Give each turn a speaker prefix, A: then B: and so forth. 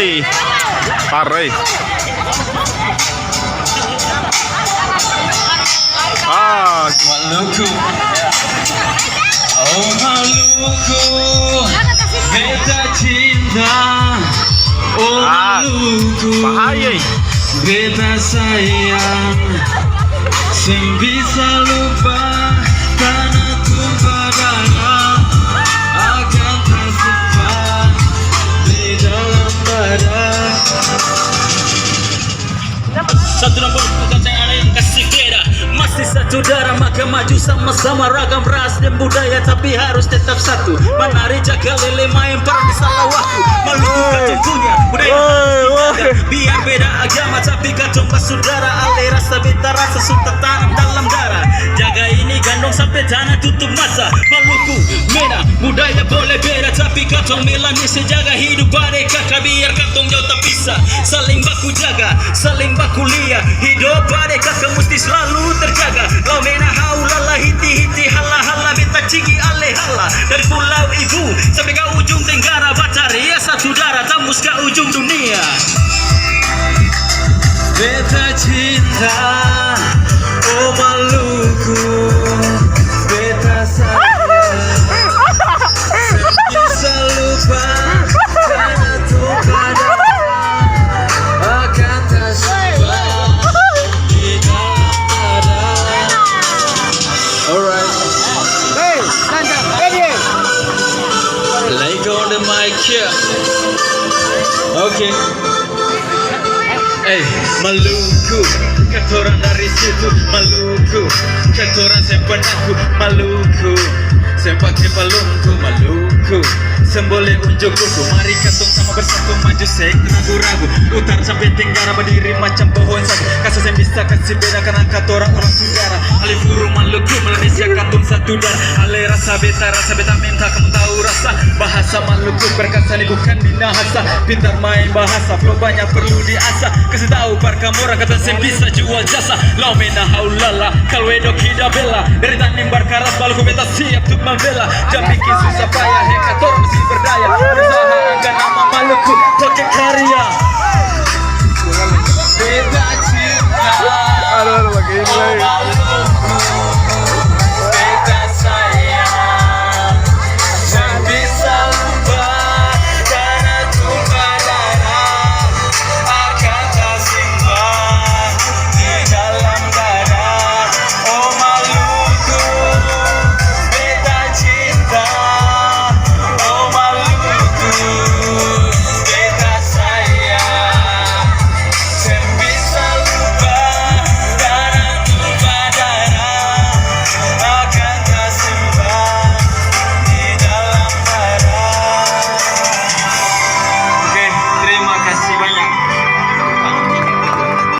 A: Oi, parah.
B: Maluku, oh Maluku, beta cinta. Oh Maluku,
A: bahaya.
B: beta sayang, sem bisa lupa tanah tumpah darah akan tersimpan di dalam badan. Satu nombor bukan saya ada yang kasih beda. Masih satu darah maka maju sama-sama, ragam ras dan budaya tapi harus tetap satu. Menari jaga lele main perang di salah waktu. Maluku katungnya budaya biar beda agama tapi katong bersaudara. Ale rasa beta rasa sudah tanam dalam darah. Jaga ini gandong sampai tanah tutup masa. Maluku merah budaya boleh beda tapi katong Melanese jaga hidup pada kakak biar katong jauh tak pisah. Saling baku jaga, saling baku lihat. Hidup pada kakak mesti selalu terjaga. Lau mena haulala hiti hiti hala hala beta cigi ale hala. Dari pulau ibu sampai ke ujung tenggara Bataria satu darah tembus ke ujung dunia. Beta cinta, oh Maluku, beta sayang, bisa lupa karena tumpah darah akan tersimpan di dalam badan. Alright.
C: Hey, Santa, ready?
B: Like on the mic here. Okay. Maluku, katoran dari situ. Maluku, katoran sempat aku. Maluku, sempat balungku. Maluku, semboleh unjuk kuku. Mari katong sama bersatu maju sek ragu-ragu. Utara sampai tenggara berdiri macam pohon sagu. Kasus yang bisa kasih beda karena katoran orang saudara. Ale furu Maluku, Malaysia katong satu darah. Ale rasa beta minta kamu tahu rasa. Bahasa Maluku berkesan bukan binahasa. Pintar main bahasa, flow banyak perlu diasah. Kasih tahu parkamora kata saya bisa jual jasa. Lau mena haulala, kalwedo kida bela. Dari tanim barkaras Maluku beta siap untuk membela. Jangan bikin susah payah, hekator masih berdaya.